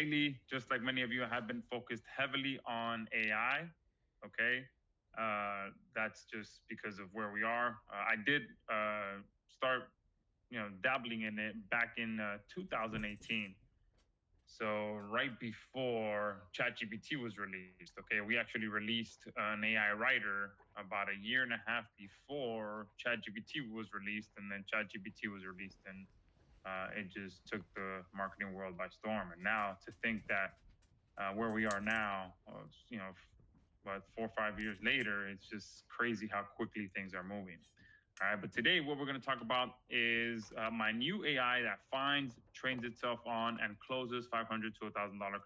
lately, just like many of you, I have been focused heavily on AI. Okay, that's just because of where we are. I did start, dabbling in it back in 2018. So right before ChatGPT was released. Okay, we actually released an AI writer about a year and a half before ChatGPT was released, and then ChatGPT was released, and it just took the marketing world by storm. And now to think that where we are now, about 4 or 5 years later, it's just crazy how quickly things are moving. All right, but today what we're going to talk about is my new AI that finds, trains itself on, and closes $500 to $1,000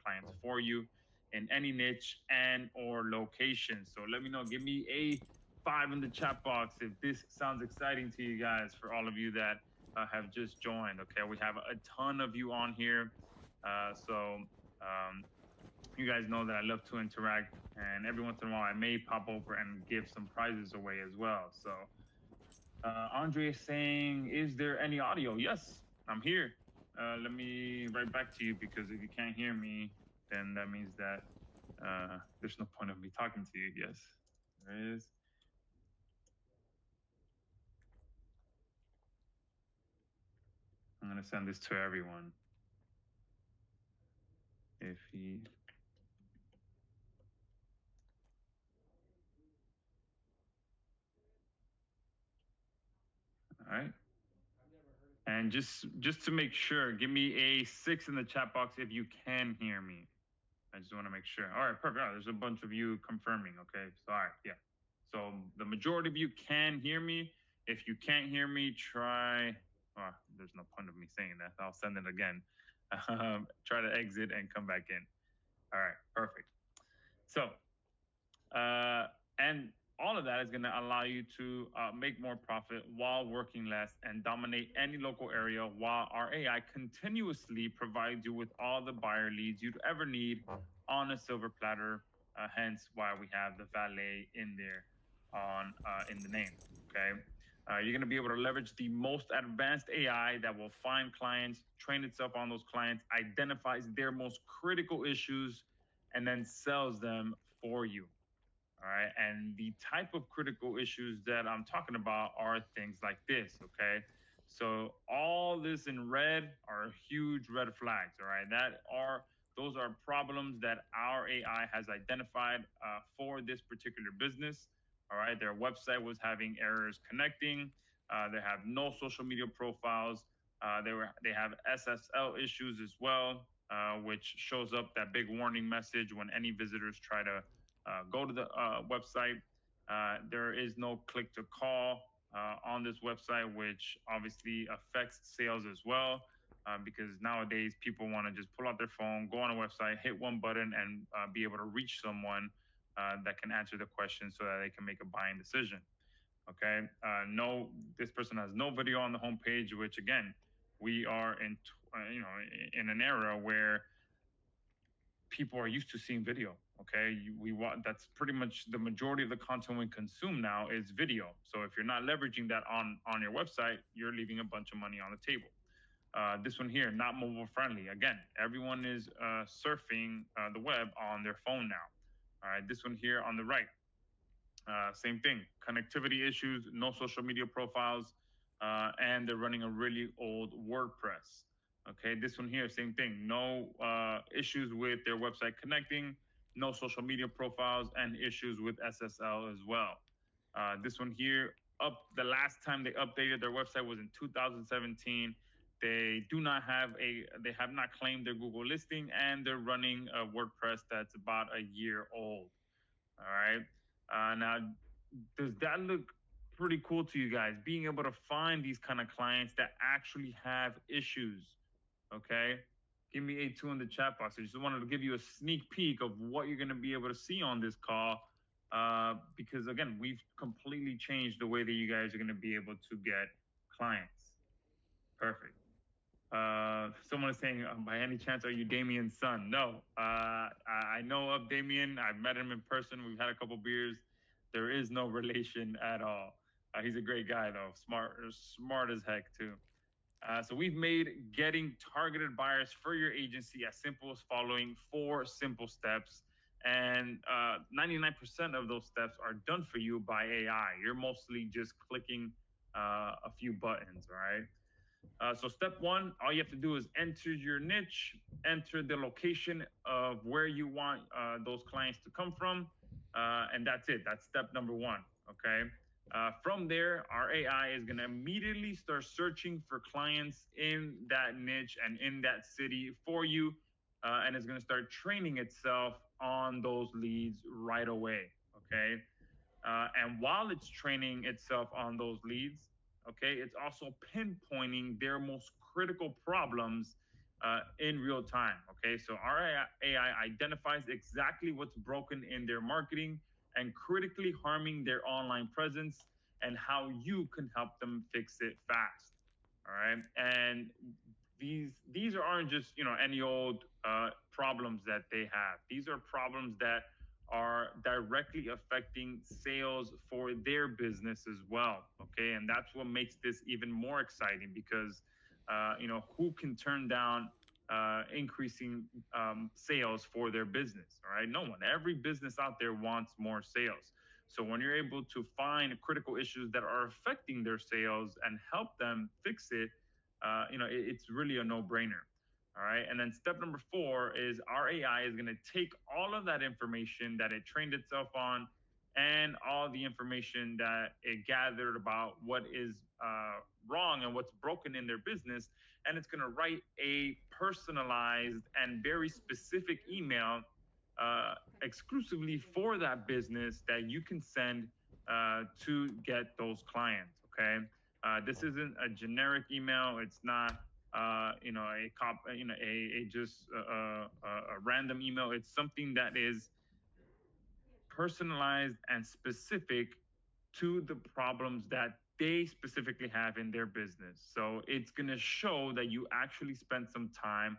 clients for you in any niche and or location. So let me know. Give me a 5 in the chat box if this sounds exciting to you guys. For all of you that have just joined, okay, we have a ton of you on here, so you guys know that I love to interact, and every once in a while I may pop over and give some prizes away as well. So. Andre is saying, is there any audio? Yes, I'm here. Let me write back to you, because if you can't hear me, then that means that there's no point of me talking to you. Yes, there is. I'm going to send this to everyone. If he... All right. And just to make sure, give me a 6 in the chat box if you can hear me. I just want to make sure. All right, perfect. Oh, there's a bunch of you confirming. Okay, so all right, yeah. So the majority of you can hear me. If you can't hear me, try. Oh, there's no point of me saying that. I'll send it again. Try to exit and come back in. All right, perfect. So, and all of that is going to allow you to make more profit while working less and dominate any local area, while our AI continuously provides you with all the buyer leads you'd ever need on a silver platter. Hence why we have the Valet in there in the name. Okay, you're going to be able to leverage the most advanced AI that will find clients, train itself on those clients, identifies their most critical issues, and then sells them for you. All right. And the type of critical issues that I'm talking about are things like this. Okay. So all this in red are huge red flags. All right. Those are problems that our AI has identified for this particular business. All right. Their website was having errors connecting. They have no social media profiles. They have SSL issues as well, which shows up that big warning message when any visitors try to go to the website. There is no click to call on this website, which obviously affects sales as well, because nowadays people want to just pull out their phone, go on a website, hit one button, and be able to reach someone that can answer the question so that they can make a buying decision. Okay. This person has no video on the homepage, which again, we are in an era where people are used to seeing video. Okay, that's pretty much the majority of the content we consume now is video. So if you're not leveraging that on your website, you're leaving a bunch of money on the table. This one here, not mobile friendly. Again, everyone is surfing the web on their phone now. All right, this one here on the right, same thing. Connectivity issues, no social media profiles, and they're running a really old WordPress. Okay, this one here, same thing. No issues with their website connecting, no social media profiles, and issues with SSL as well. This one here, the last time they updated their website was in 2017. They have not claimed their Google listing, and they're running a WordPress that's about a year old. All right. Now, does that look pretty cool to you guys? Being able to find these kind of clients that actually have issues. Okay, give me a 2 in the chat box. I just wanted to give you a sneak peek of what you're going to be able to see on this call, because again, we've completely changed the way that you guys are going to be able to get clients. Perfect. Someone is saying, by any chance, are you Damien's son? No, I know of Damien. I've met him in person. We've had a couple beers. There is no relation at all. He's a great guy, though. Smart as heck, too. So we've made getting targeted buyers for your agency as simple as following 4 simple steps. And 99% of those steps are done for you by AI. You're mostly just clicking a few buttons, all right? So step one, all you have to do is enter your niche, enter the location of where you want those clients to come from, and that's it. That's step number one. Okay. From there, our AI is going to immediately start searching for clients in that niche and in that city for you, and it's going to start training itself on those leads right away. Okay. And while it's training itself on those leads, okay, it's also pinpointing their most critical problems in real time. Okay, so our AI identifies exactly what's broken in their marketing and critically harming their online presence and how you can help them fix it fast. All right, and these aren't just any old problems that they have. These are problems that are directly affecting sales for their business as well. Okay, and that's what makes this even more exciting because who can turn down increasing sales for their business? All right, no one. Every business out there wants more sales. So when you're able to find critical issues that are affecting their sales and help them fix it, it's really a no-brainer. All right. And then step number 4 is our AI is going to take all of that information that it trained itself on and all the information that it gathered about what is wrong and what's broken in their business. And it's going to write a personalized and very specific email exclusively for that business that you can send to get those clients. Okay. This isn't a generic email. It's not a random email. It's something that is personalized and specific to the problems that they specifically have in their business. So it's going to show that you actually spent some time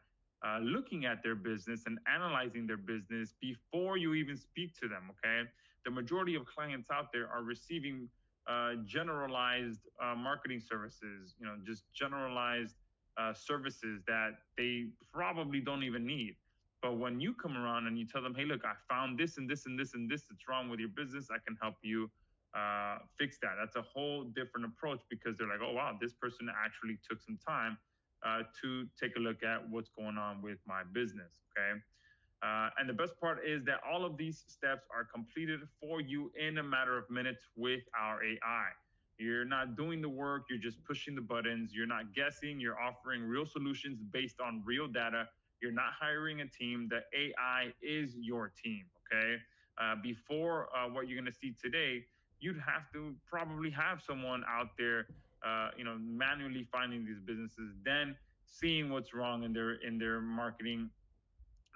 looking at their business and analyzing their business before you even speak to them. Okay. The majority of clients out there are receiving generalized marketing services, just generalized services that they probably don't even need. But when you come around and you tell them, hey, look, I found this and this and this and this that's wrong with your business, I can help you fix that. That's a whole different approach because they're like, oh, wow, this person actually took some time to take a look at what's going on with my business. Okay. And the best part is that all of these steps are completed for you in a matter of minutes with our AI. You're not doing the work, you're just pushing the buttons. You're not guessing, you're offering real solutions based on real data. You're not hiring a team. The AI is your team. Okay. Before what you're going to see today, you'd have to probably have someone out there, manually finding these businesses, then seeing what's wrong in their marketing.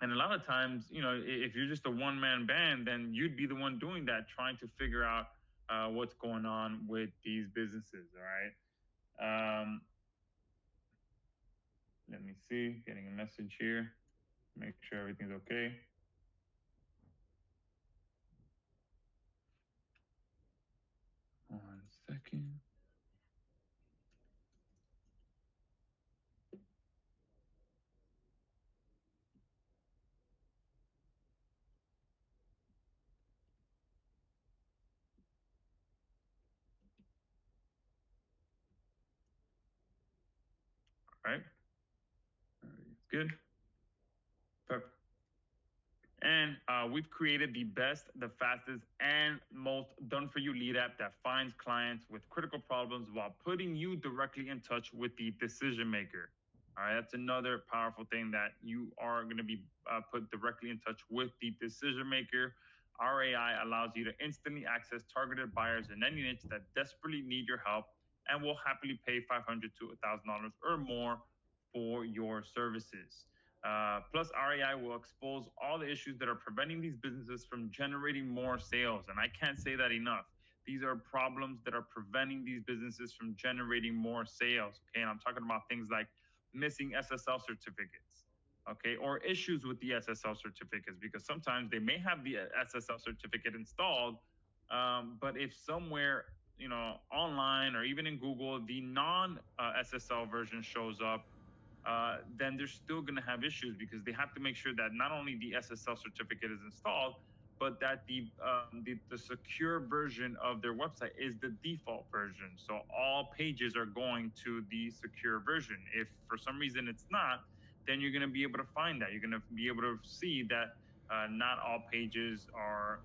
And a lot of times, if you're just a one-man band, then you'd be the one doing that, trying to figure out what's going on with these businesses. All right. Let me see. Getting a message here. Make sure everything's okay. One second. All right. It's good. Perfect. And we've created the best, the fastest, and most done-for-you lead app that finds clients with critical problems while putting you directly in touch with the decision maker. All right, that's another powerful thing, that you are going to be put directly in touch with the decision maker. Our AI allows you to instantly access targeted buyers in any niche that desperately need your help and will happily pay $500 to $1,000 or more for your services. Plus, RAI will expose all the issues that are preventing these businesses from generating more sales. And I can't say that enough. These are problems that are preventing these businesses from generating more sales. Okay. And I'm talking about things like missing SSL certificates. Okay. Or issues with the SSL certificates, because sometimes they may have the SSL certificate installed. But if somewhere online or even in Google, the non SSL version shows up, then they're still going to have issues because they have to make sure that not only the SSL certificate is installed, but that the secure version of their website is the default version. So all pages are going to the secure version. If for some reason it's not, then you're going to be able to find that. You're going to be able to see that not all pages are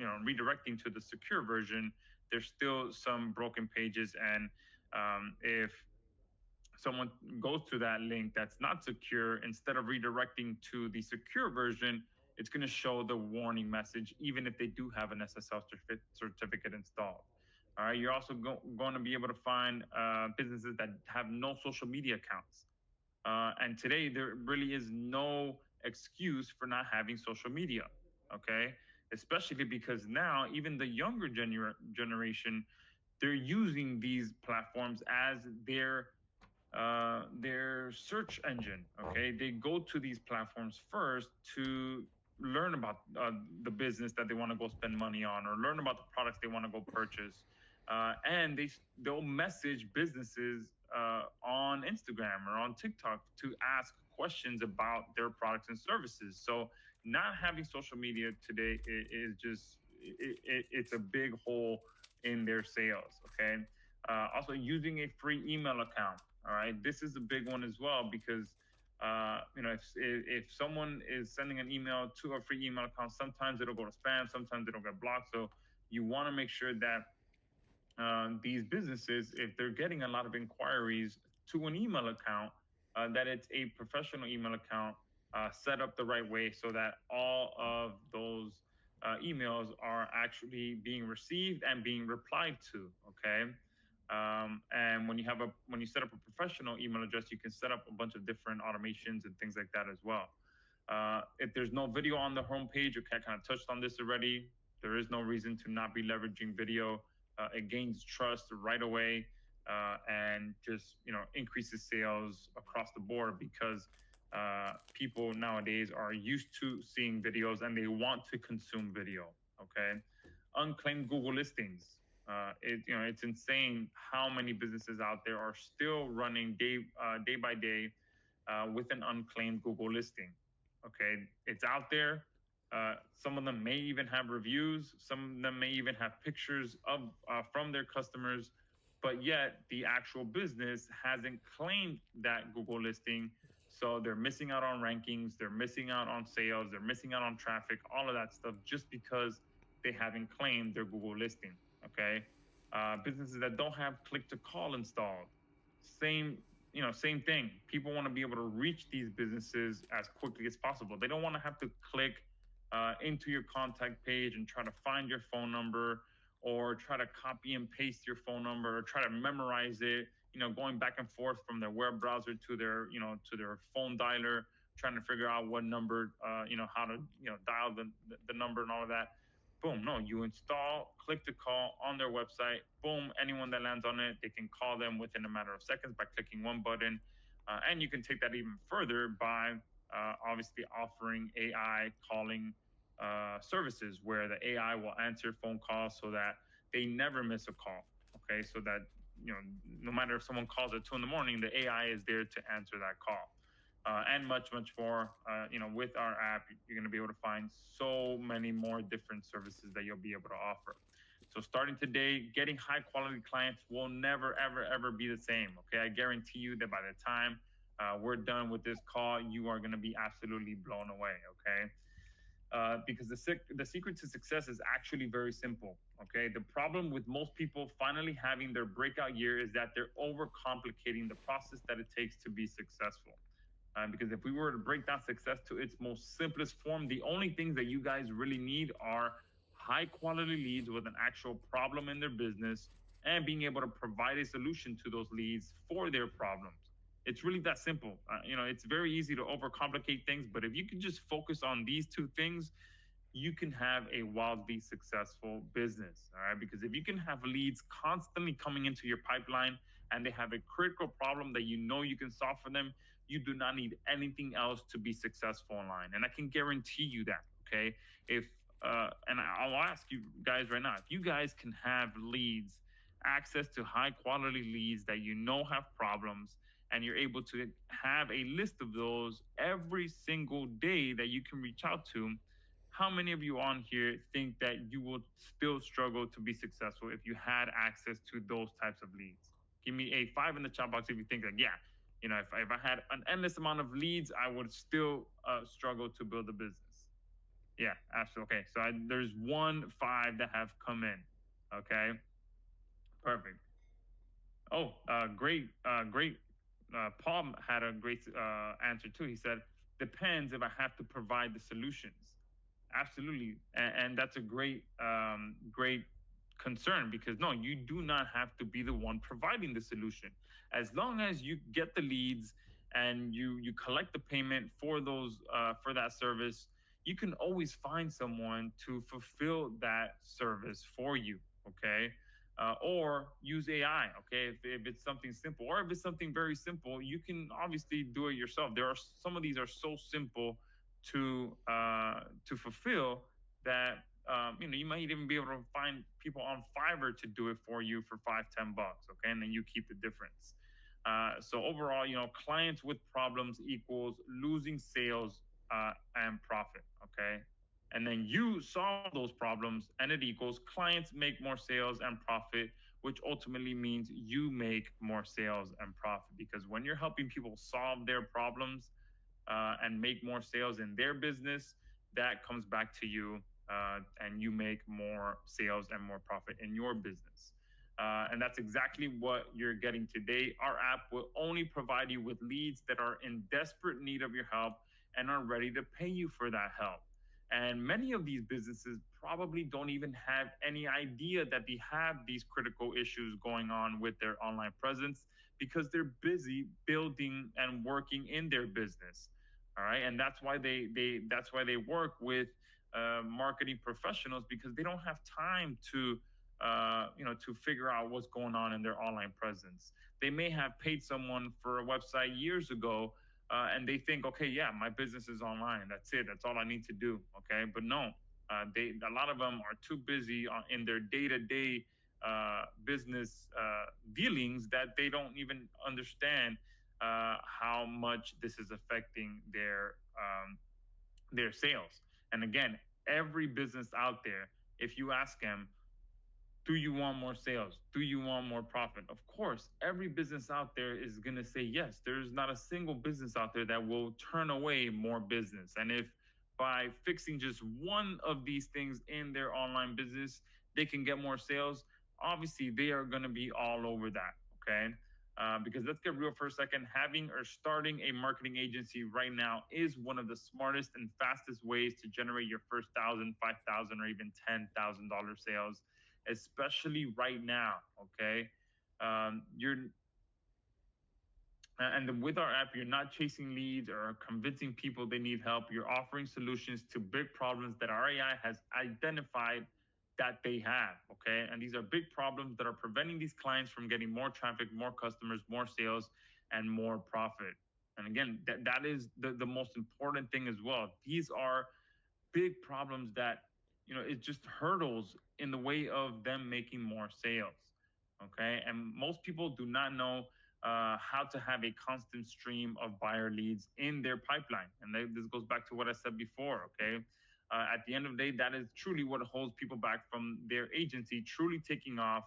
redirecting to the secure version. There's still some broken pages, and if someone goes to that link that's not secure, instead of redirecting to the secure version, it's going to show the warning message, even if they do have an SSL certificate installed. All right. You're also going to be able to find businesses that have no social media accounts. And today, there really is no excuse for not having social media. Okay. Especially because now, even the younger generation, they're using these platforms as their search engine. Okay, they go to these platforms first to learn about the business that they want to go spend money on, or learn about the products they want to go purchase, and they'll message businesses on Instagram or on TikTok to ask questions about their products and services. So not having social media today is just it's a big hole in their sales. Okay. Also, using a free email account. All right, this is a big one as well because if someone is sending an email to a free email account, sometimes it'll go to spam, sometimes it'll get blocked. So you want to make sure that these businesses, if they're getting a lot of inquiries to an email account, that it's a professional email account set up the right way so that all of those emails are actually being received and being replied to. Okay. And when you set up a professional email address, you can set up a bunch of different automations and things like that as well. If there's no video on the homepage, okay, I kind of touched on this already. There is no reason to not be leveraging video. It gains trust right away, and just increases sales across the board because people nowadays are used to seeing videos and they want to consume video. Okay, unclaimed Google listings. It's insane how many businesses out there are still running day by day with an unclaimed Google listing. Okay, it's out there. Some of them may even have reviews. Some of them may even have pictures of from their customers, but yet the actual business hasn't claimed that Google listing. So they're missing out on rankings. They're missing out on sales. They're missing out on traffic. All of that stuff just because they haven't claimed their Google listing. Okay, businesses that don't have click to call installed, same thing. People want to be able to reach these businesses as quickly as possible. They don't want to have to click into your contact page and try to find your phone number, or try to copy and paste your phone number, or try to memorize it. Going back and forth from their web browser to their phone dialer, trying to figure out what number, how to dial the number and all of that. Boom, no, you install click to call on their website. Boom, anyone that lands on it, they can call them within a matter of seconds by clicking one button. And you can take that even further by obviously offering AI calling services where the AI will answer phone calls so that they never miss a call. Okay, so that no matter if someone calls at 2 a.m, the AI is there to answer that call. And much more. With our app, you're going to be able to find so many more different services that you'll be able to offer. So starting today, getting high quality clients will never, ever be the same. Okay, I guarantee you that by the time we're done with this call, you are going to be absolutely blown away. Okay. Because the secret to success is actually very simple. Okay, the problem with most people finally having their breakout year is that they're overcomplicating the process that it takes to be successful. Because if we were to break down success to its most simplest form, the only things that you guys really need are high quality leads with an actual problem in their business and being able to provide a solution to those leads for their problems. It's really that simple. It's very easy to overcomplicate things, but if you can just focus on these two things, you can have a wildly successful business. All right, because if you can have leads constantly coming into your pipeline and they have a critical problem that you can solve for them, you do not need anything else to be successful online. And I can guarantee you that. Okay, if and I'll ask you guys right now, if you guys can have leads, access to high quality leads that you know have problems, and you're able to have a list of those every single day that you can reach out to, how many of you on here think that you will still struggle to be successful if you had access to those types of leads? Give me a 5 in the chat box if you think that, yeah, if I had an endless amount of leads, I would still struggle to build a business. Yeah, absolutely. Okay, so there's 5 that have come in. Okay, perfect. Oh, great. Paul had a great answer too. He said, depends if I have to provide the solutions. Absolutely, and that's a great concern, because no, you do not have to be the one providing the solution. As long as you get the leads and you collect the payment for those for that service, you can always find someone to fulfill that service for you. Okay. Or use AI. Okay, if it's something simple, or if it's something very simple, you can obviously do it yourself. There are some of these are so simple to fulfill that you might even be able to find people on Fiverr to do it for you for $5-10. Okay, and then you keep the difference. So overall, clients with problems equals losing sales and profit. Okay, and then you solve those problems, and it equals clients make more sales and profit, which ultimately means you make more sales and profit, because when you're helping people solve their problems and make more sales in their business, that comes back to you, and you make more sales and more profit in your business. And that's exactly what you're getting today. Our app will only provide you with leads that are in desperate need of your help and are ready to pay you for that help. And many of these businesses probably don't even have any idea that they have these critical issues going on with their online presence, because they're busy building and working in their business. All right, and that's why they work with marketing professionals, because they don't have time to to figure out what's going on in their online presence. They may have paid someone for a website years ago, and they think, okay, yeah, my business is online. That's it. That's all I need to do. Okay, but no, a lot of them are too busy in their day-to-day business dealings, that they don't even understand how much this is affecting their sales. And again, every business out there, if you ask them, do you want more sales? Do you want more profit? Of course, every business out there is going to say yes. There's not a single business out there that will turn away more business. And if by fixing just one of these things in their online business, they can get more sales, obviously they are going to be all over that. Okay. Because let's get real for a second. Having or starting a marketing agency right now is one of the smartest and fastest ways to generate your first $1,000, $5,000, or even $10,000 sales, especially right now. Okay, and with our app, you're not chasing leads or convincing people they need help. You're offering solutions to big problems that our AI has identified that they have. Okay, and these are big problems that are preventing these clients from getting more traffic, more customers, more sales, and more profit. And again, that is the most important thing as well. These are big problems that it's just hurdles in the way of them making more sales. Okay, and most people do not know how to have a constant stream of buyer leads in their pipeline. And this goes back to what I said before. Okay, at the end of the day, that is truly what holds people back from their agency truly taking off.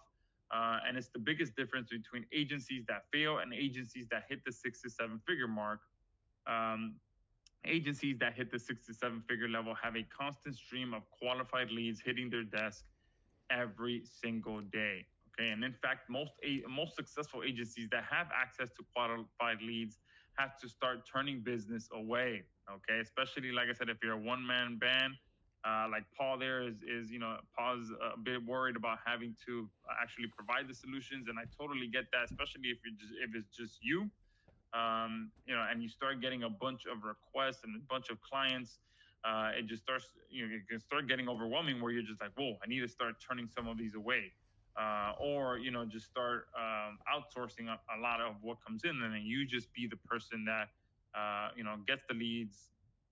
And it's the biggest difference between agencies that fail and agencies that hit the 6 to 7 figure mark. Agencies that hit the 6 to 7 figure level have a constant stream of qualified leads hitting their desk every single day. Okay, and in fact, most successful agencies that have access to qualified leads have to start turning business away. Okay, especially like I said, if you're a one-man band, like Paul there is Paul's a bit worried about having to actually provide the solutions, and I totally get that, especially if it's just you. And you start getting a bunch of requests and a bunch of clients, it just starts, it can start getting overwhelming, where you're just like, whoa, I need to start turning some of these away. Or, just start outsourcing a lot of what comes in, and then you just be the person that, gets the leads,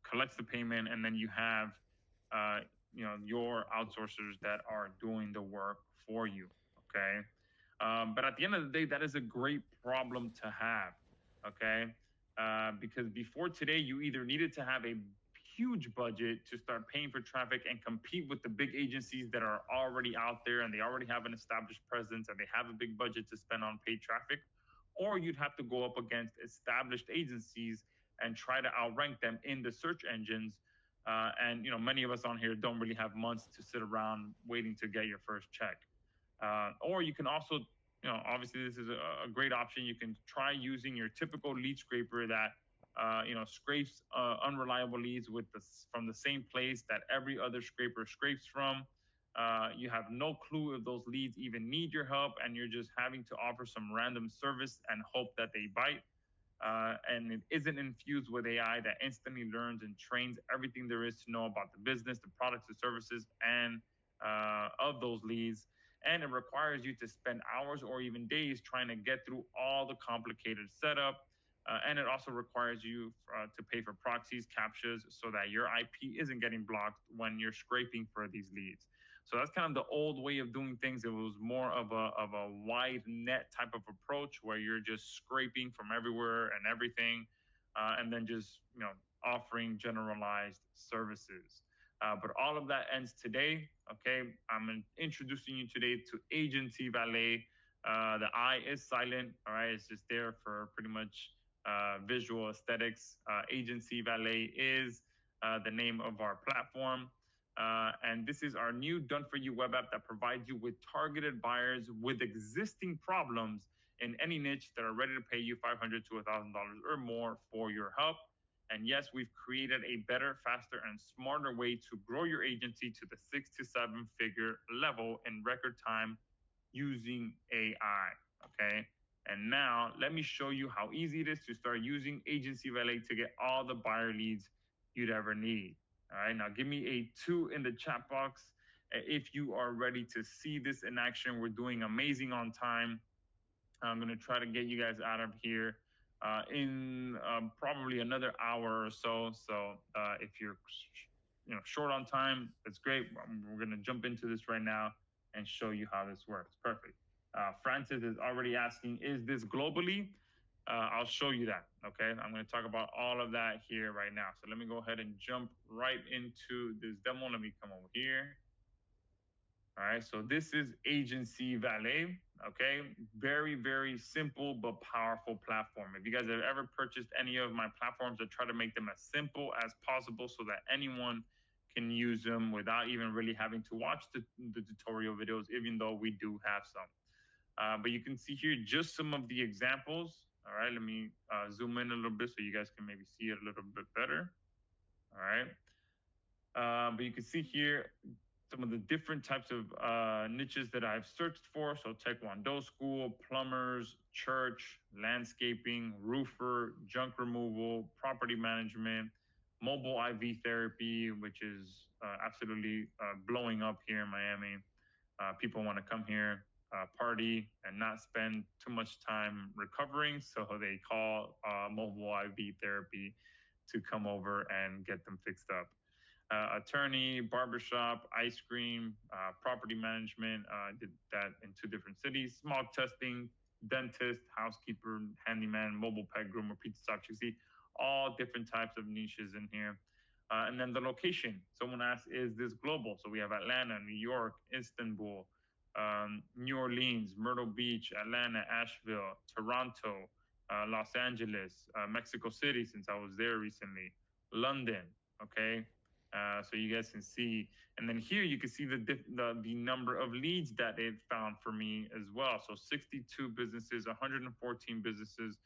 collects the payment, and then you have, your outsourcers that are doing the work for you. Okay. But at the end of the day, that is a great problem to have. Okay. Because before today, you either needed to have a huge budget to start paying for traffic and compete with the big agencies that are already out there and they already have an established presence and they have a big budget to spend on paid traffic, or you'd have to go up against established agencies and try to outrank them in the search engines. And many of us on here don't really have months to sit around waiting to get your first check. Or you can also, obviously this is a great option. You can try using your typical lead scraper that scrapes unreliable leads from the same place that every other scraper scrapes from. You have no clue if those leads even need your help, and you're just having to offer some random service and hope that they bite. And it isn't infused with AI that instantly learns and trains everything there is to know about the business, the products, the services, and of those leads. And it requires you to spend hours or even days trying to get through all the complicated setup. And it also requires you to pay for proxies, captchas, so that your IP isn't getting blocked when you're scraping for these leads. So that's kind of the old way of doing things. It was more of a wide net type of approach where you're just scraping from everywhere and everything, and then just offering generalized services. But all of that ends today. Okay, I'm introducing you today to Agency Valet. The I is silent. All right, it's just there for pretty much visual aesthetics. Agency Valet is the name of our platform. And this is our new done-for-you web app that provides you with targeted buyers with existing problems in any niche that are ready to pay you $500 to $1,000 or more for your help. And yes, we've created a better, faster, and smarter way to grow your agency to the 6 to 7 figure level in record time using AI. Okay. And now let me show you how easy it is to start using Agency Valet to get all the buyer leads you'd ever need. All right, now give me a 2 in the chat box if you are ready to see this in action. We're doing amazing on time. I'm going to try to get you guys out of here in probably another hour or so. So if you're short on time, that's great. We're going to jump into this right now and show you how this works. Perfect. Francis is already asking, is this globally? I'll show you that. Okay, I'm going to talk about all of that here right now. So let me go ahead and jump right into this demo. Let me come over here. All right, so this is Agency Valet. Okay, very, very simple but powerful platform. If you guys have ever purchased any of my platforms, I try to make them as simple as possible so that anyone can use them without even really having to watch the tutorial videos, even though we do have some. But you can see here just some of the examples. All right, let me zoom in a little bit so you guys can maybe see it a little bit better. All right. But you can see here some of the different types of niches that I've searched for. So Taekwondo school, plumbers, church, landscaping, roofer, junk removal, property management, mobile IV therapy, which is absolutely blowing up here in Miami. People want to come here, party, and not spend too much time recovering. So they call mobile IV therapy to come over and get them fixed up. Attorney, barbershop, ice cream, property management. Did that in 2 different cities. Smog testing, dentist, housekeeper, handyman, mobile pet groomer, pizza shop. You see all different types of niches in here. And then the location. Someone asked, is this global? So we have Atlanta, New York, Istanbul, New Orleans, Myrtle Beach, Atlanta, Asheville, Toronto, Los Angeles, Mexico City, since I was there recently, London. Okay. So you guys can see, and then here you can see the number of leads that it found for me as well. So 62 businesses, 114 businesses,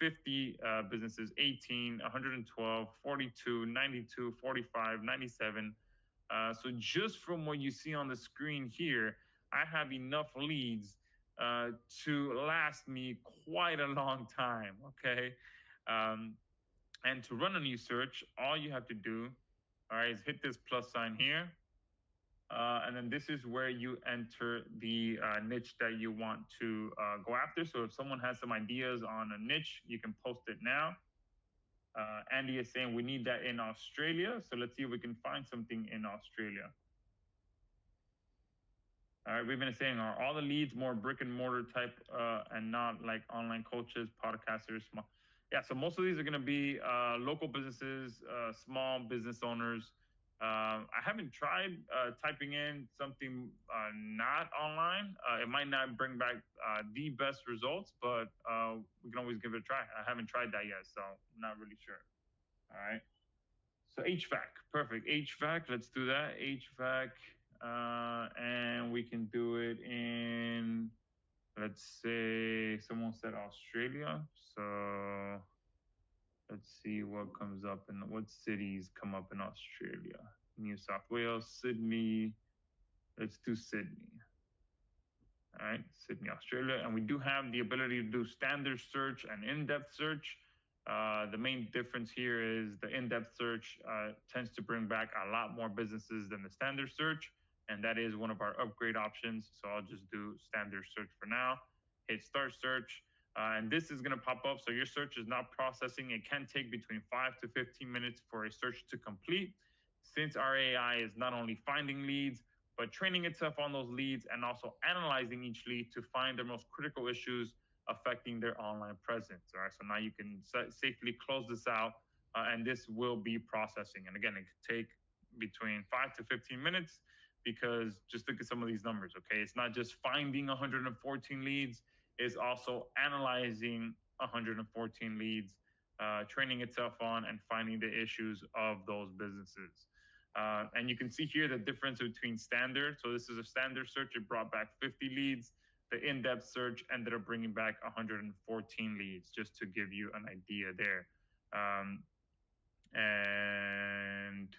50 businesses, 18, 112, 42, 92, 45, 97. So just from what you see on the screen here, I have enough leads to last me quite a long time. Okay. And to run a new search, all you have to do, all right, is hit this plus sign here. And then this is where you enter the niche that you want to go after. So if someone has some ideas on a niche, you can post it now. Andy is saying we need that in Australia. So let's see if we can find something in Australia. All right, we've been saying, are all the leads more brick and mortar type and not like online coaches, podcasters, small? Yeah, so most of these are going to be local businesses, small business owners. I haven't tried typing in something not online. It might not bring back the best results, but we can always give it a try. I haven't tried that yet, so I'm not really sure. All right. So HVAC, perfect. HVAC, let's do that. HVAC, and we can do it in, let's say, someone said Australia. So let's see what comes up and what cities come up in Australia. New South Wales, Sydney. Let's do Sydney. All right, Sydney, Australia. And we do have the ability to do standard search and in-depth search. The main difference here is the in-depth search tends to bring back a lot more businesses than the standard search. And that is one of our upgrade options. So I'll just do standard search for now. Hit start search. And this is going to pop up. So your search is not processing. It can take between 5 to 15 minutes for a search to complete. Since our AI is not only finding leads, but training itself on those leads and also analyzing each lead to find the most critical issues affecting their online presence. All right, so now you can safely close this out, and this will be processing. And again, it could take between 5 to 15 minutes because just look at some of these numbers, okay? It's not just finding 114 leads, it's also analyzing 114 leads, training itself on and finding the issues of those businesses. And you can see here the difference between standard. So this is a standard search. It brought back 50 leads. The in-depth search ended up bringing back 114 leads, just to give you an idea there. And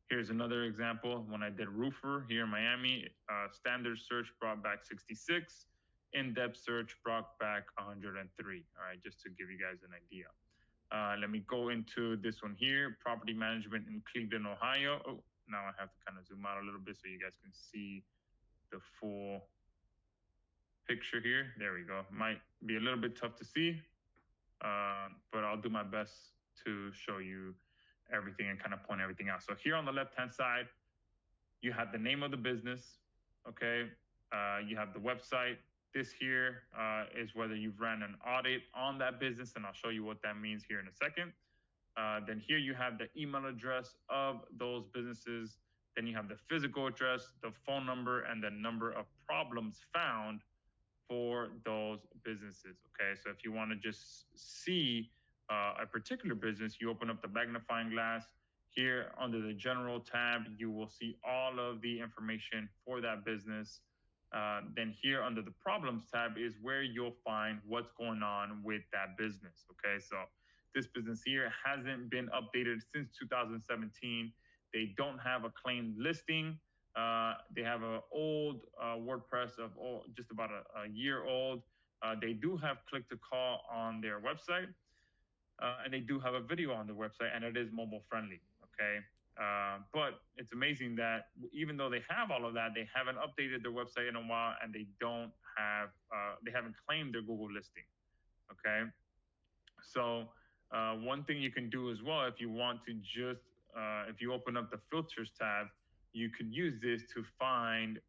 here's another example. When I did roofer here in Miami, standard search brought back 66. In-depth search brought back 103. All right, just to give you guys an idea. Let me go into this one here, property management in Cleveland, Ohio. Oh, now I have to kind of zoom out a little bit so you guys can see the full picture here. There we go. Might be a little bit tough to see, but I'll do my best to show you everything and kind of point everything out. So here on the left-hand side, you have the name of the business, okay? You have the website. This here is whether you've ran an audit on that business, and I'll show you what that means here in a second. Then here you have the email address of those businesses. Then you have the physical address, the phone number, and the number of problems found for those businesses, okay? So if you want to just see a particular business, you open up the magnifying glass. Here under the general tab, you will see all of the information for that business. Then here under the problems tab is where you'll find what's going on with that business, okay? So this business here hasn't been updated since 2017. They don't have a claimed listing. They have an old WordPress of just about a year old. They do have click to call on their website, and they do have a video on their website, and it is mobile friendly, okay? But it's amazing that even though they have all of that, they haven't updated their website in a while, and they haven't claimed their Google listing, okay? So one thing you can do as well, if you want to just, if you open up the filters tab, you could use this to find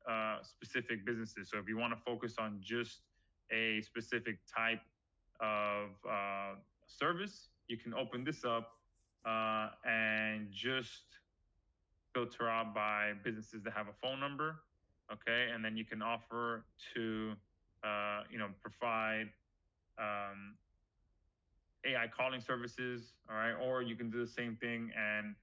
specific businesses. So if you want to focus on just a specific type of service, you can open this up and just filter out by businesses that have a phone number, okay? And then you can offer to, provide AI calling services, all right? Or you can do the same thing and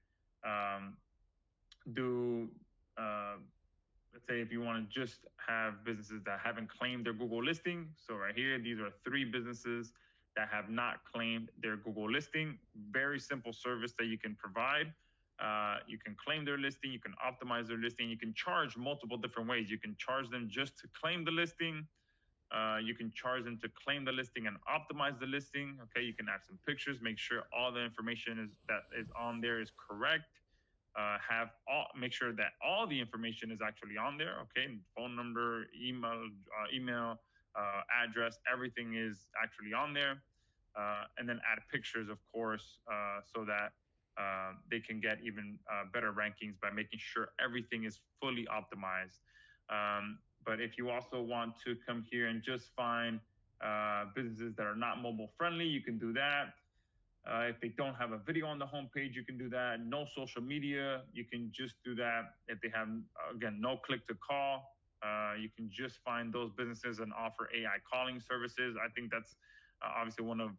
let's say if you want to just have businesses that haven't claimed their Google listing. So right here, these are 3 businesses that have not claimed their Google listing. Very simple service that you can provide. You can claim their listing, you can optimize their listing, you can charge multiple different ways. You can charge them just to claim the listing. You can charge them to claim the listing and optimize the listing. Okay, you can add some pictures, make sure all the information that is on there is correct. Make sure that all the information is actually on there. Okay, phone number, email, address, everything is actually on there. and then add pictures, of course, so that they can get even better rankings by making sure everything is fully optimized. But if you also want to come here and just find businesses that are not mobile friendly, you can do that. If they don't have a video on the homepage, you can do that. No social media, you can just do that. If they have, again, no click to call, you can just find those businesses and offer AI calling services. I think that's obviously one of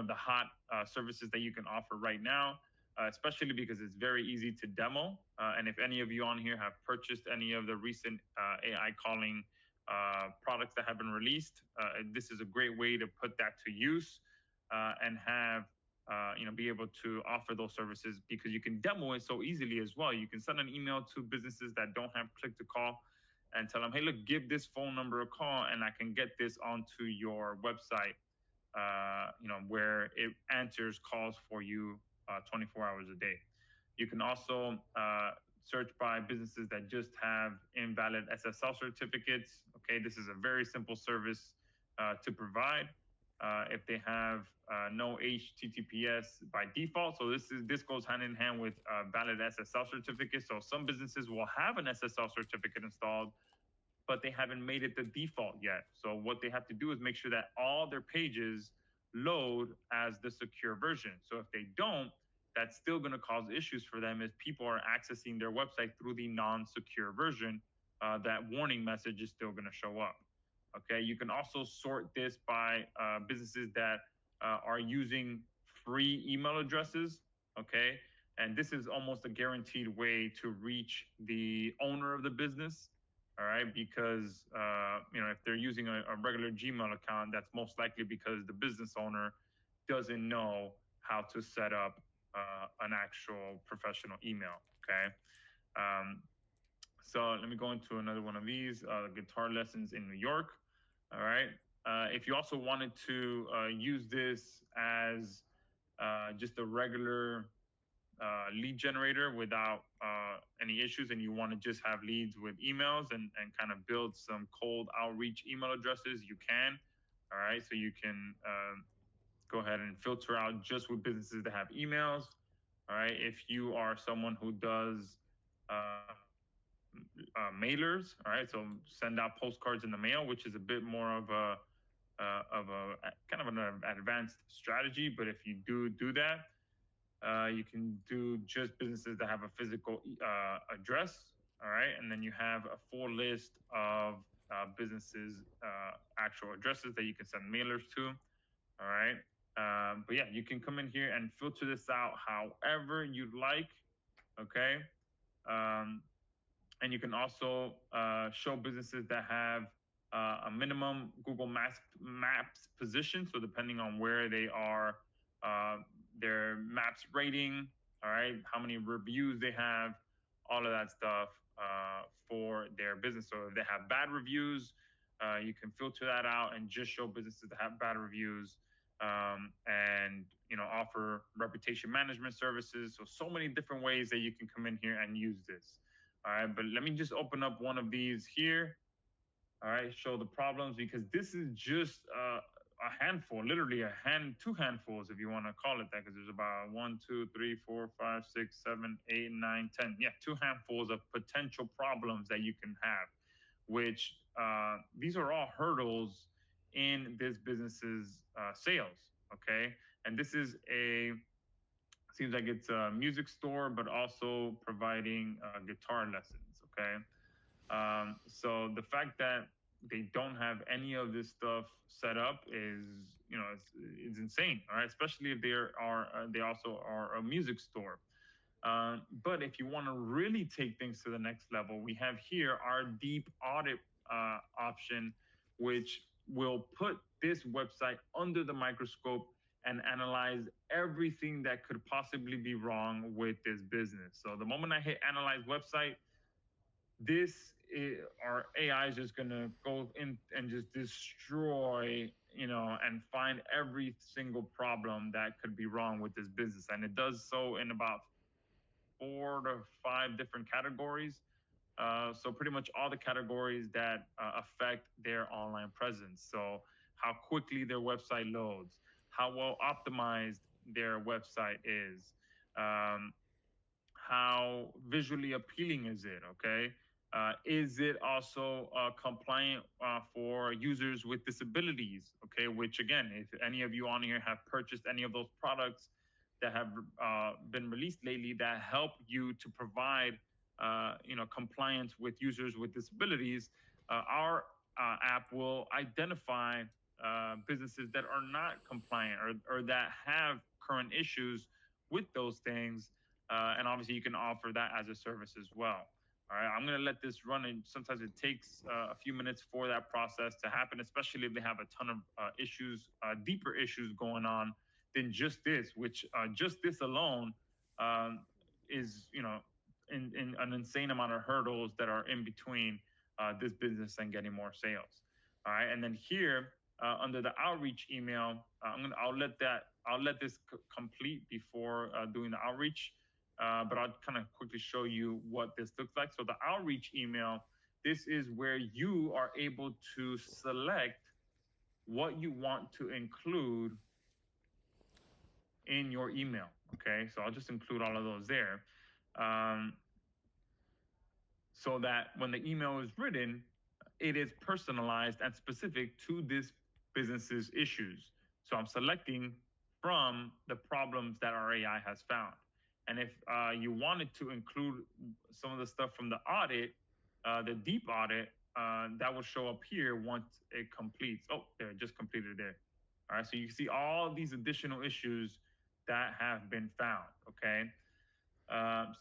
the hot services that you can offer right now, especially because it's very easy to demo. And if any of you on here have purchased any of the recent AI calling products that have been released, this is a great way to put that to use and have be able to offer those services, because you can demo it so easily as well. You can send an email to businesses that don't have click to call and tell them, hey, look, give this phone number a call and I can get this onto your website, where it answers calls for you 24 hours a day. You can also search by businesses that just have invalid SSL certificates. Okay, this is a very simple service to provide. If they have no HTTPS by default, so this goes hand in hand with valid SSL certificates. So some businesses will have an SSL certificate installed, but they haven't made it the default yet. So what they have to do is make sure that all their pages load as the secure version. So if they don't, that's still going to cause issues for them as people are accessing their website through the non-secure version. That warning message is still going to show up. Okay, you can also sort this by businesses that are using free email addresses. Okay, and this is almost a guaranteed way to reach the owner of the business. All right, because if they're using a regular Gmail account, that's most likely because the business owner doesn't know how to set up an actual professional email. Okay. So let me go into another one of these, guitar lessons in New York. All right. If you also wanted to use this as just a regular lead generator without any issues, and you want to just have leads with emails and kind of build some cold outreach email addresses, you can. All right. So you can go ahead and filter out just with businesses that have emails. All right. If you are someone who does mailers, all right, so send out postcards in the mail, which is a bit more of a kind of an advanced strategy. But if you do that, you can do just businesses that have a physical address, all right, and then you have a full list of businesses' actual addresses that you can send mailers to, all right. But yeah, you can come in here and filter this out however you'd like, okay. And you can also show businesses that have a minimum Google Maps position. So depending on where they are, their Maps rating, all right, how many reviews they have, all of that stuff for their business. So if they have bad reviews, you can filter that out and just show businesses that have bad reviews, and offer reputation management services. So many different ways that you can come in here and use this. All right, but let me just open up one of these here. All right, show the problems, because this is just a handful, literally two handfuls, if you want to call it that, because there's about 1, 2, 3, 4, 5, 6, 7, 8, 9, 10. Yeah, two handfuls of potential problems that you can have, which these are all hurdles in this business's sales. Okay, and this is seems like it's a music store, but also providing guitar lessons. Okay. So the fact that they don't have any of this stuff set up is, it's insane. All right. Especially if they also are a music store. But if you want to really take things to the next level, we have here our deep audit option, which will put this website under the microscope and analyze everything that could possibly be wrong with this business. So the moment I hit analyze website, our AI is just going to go in and just destroy, and find every single problem that could be wrong with this business. And it does so in about 4 to 5 different categories. So pretty much all the categories that affect their online presence. So how quickly their website loads, how well optimized their website is, how visually appealing is it, okay? Is it also compliant for users with disabilities, okay? Which again, if any of you on here have purchased any of those products that have been released lately that help you to provide, compliance with users with disabilities, our app will identify businesses that are not compliant or that have current issues with those things, and obviously you can offer that as a service as well. All right, I'm going to let this run, and sometimes it takes a few minutes for that process to happen, especially if they have a ton of issues, deeper issues going on than just this, which just this alone is, in an insane amount of hurdles that are in between this business and getting more sales. All right, and then here under the outreach email, I'll let this complete before doing the outreach. But I'll kind of quickly show you what this looks like. So the outreach email, this is where you are able to select what you want to include in your email. Okay, so I'll just include all of those there, so that when the email is written, it is personalized and specific to this business's issues. So I'm selecting from the problems that our AI has found. And if you wanted to include some of the stuff from the audit, the deep audit, that will show up here once it completes. Oh, there, it just completed there. All right, so you can see all these additional issues that have been found, okay?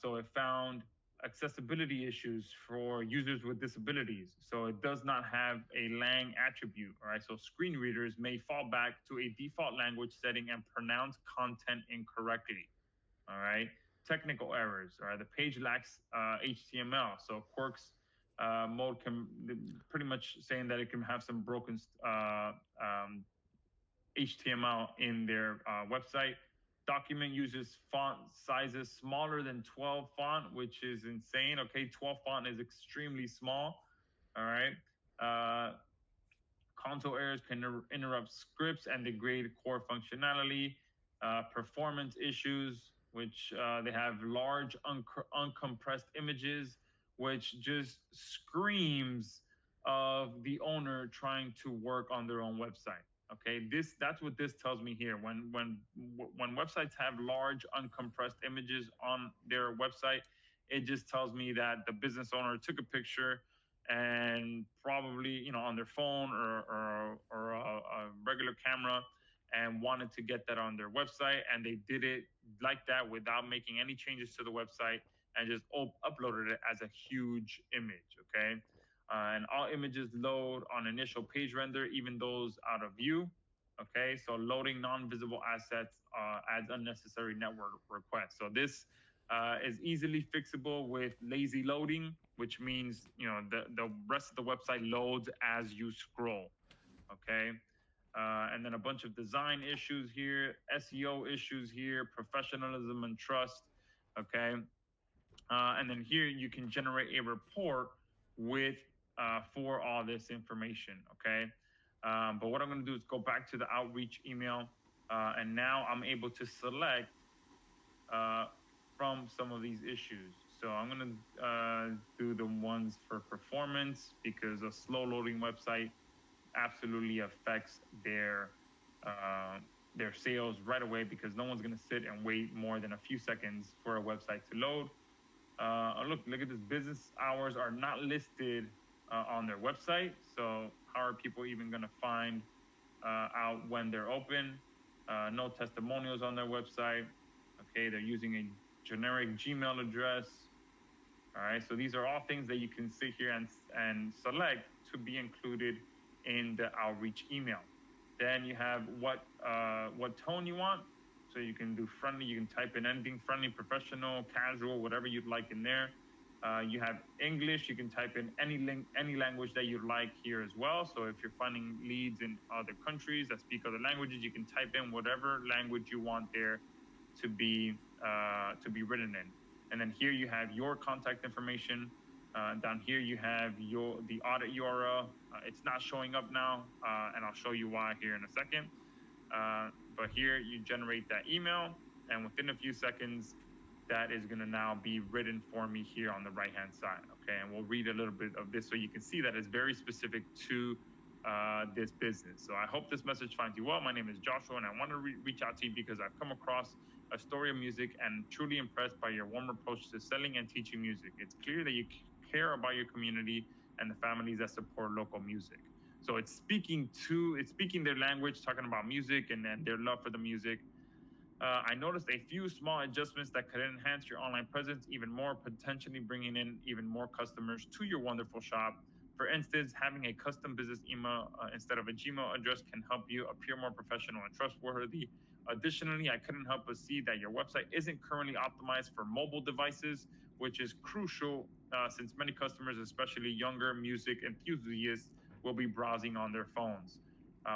So it found accessibility issues for users with disabilities. So it does not have a lang attribute, all right? So screen readers may fall back to a default language setting and pronounce content incorrectly. All right, technical errors. All right, the page lacks HTML, so quirks mode can pretty much saying that it can have some broken HTML in their website. Document uses font sizes smaller than 12 font, which is insane. Okay, 12 font is extremely small. All right. Console errors can interrupt scripts and degrade core functionality. Performance issues, which they have large uncompressed images, which just screams of the owner trying to work on their own website. Okay, that's what this tells me here. When websites have large uncompressed images on their website, it just tells me that the business owner took a picture and probably on their phone or a regular camera and wanted to get that on their website, and they did it like that without making any changes to the website and just uploaded it as a huge image. Okay. And all images load on initial page render, even those out of view. Okay, so loading non-visible assets adds unnecessary network requests. So this is easily fixable with lazy loading, which means the rest of the website loads as you scroll. Okay, and then a bunch of design issues here, SEO issues here, professionalism and trust. Okay, and then here you can generate a report with for all this information. Okay, but what I'm going to do is go back to the outreach email, and now I'm able to select from some of these issues. So I'm going to do the ones for performance, because a slow loading website absolutely affects their sales right away, because no one's going to sit and wait more than a few seconds for a website to load. Look at this. Business hours are not listed on their website. So how are people even going to find out when they're open? No testimonials on their website. Okay, they're using a generic Gmail address. All right, so these are all things that you can sit here and select to be included in the outreach email. Then you have what tone you want. So you can do friendly, you can type in anything, friendly, professional, casual, whatever you'd like in there. You have English, you can type in any language that you'd like here as well. So if you're finding leads in other countries that speak other languages, you can type in whatever language you want there to be written in. And then here you have your contact information. Down here you have the audit URL. It's not showing up now, and I'll show you why here in a second. But here you generate that email, and within a few seconds, that is going to now be written for me here on the right-hand side. Okay, and we'll read a little bit of this so you can see that it's very specific to this business. So I hope this message finds you well. My name is Joshua, and I want to reach out to you because I've come across a story of music and truly impressed by your warm approach to selling and teaching music. It's clear that you care about your community and the families that support local music. So it's speaking their language, talking about music and their love for the music. I noticed a few small adjustments that could enhance your online presence even more, potentially bringing in even more customers to your wonderful shop. For instance, having a custom business email instead of a Gmail address can help you appear more professional and trustworthy. Additionally, I couldn't help but see that your website isn't currently optimized for mobile devices, which is crucial since many customers, especially younger music enthusiasts, will be browsing on their phones.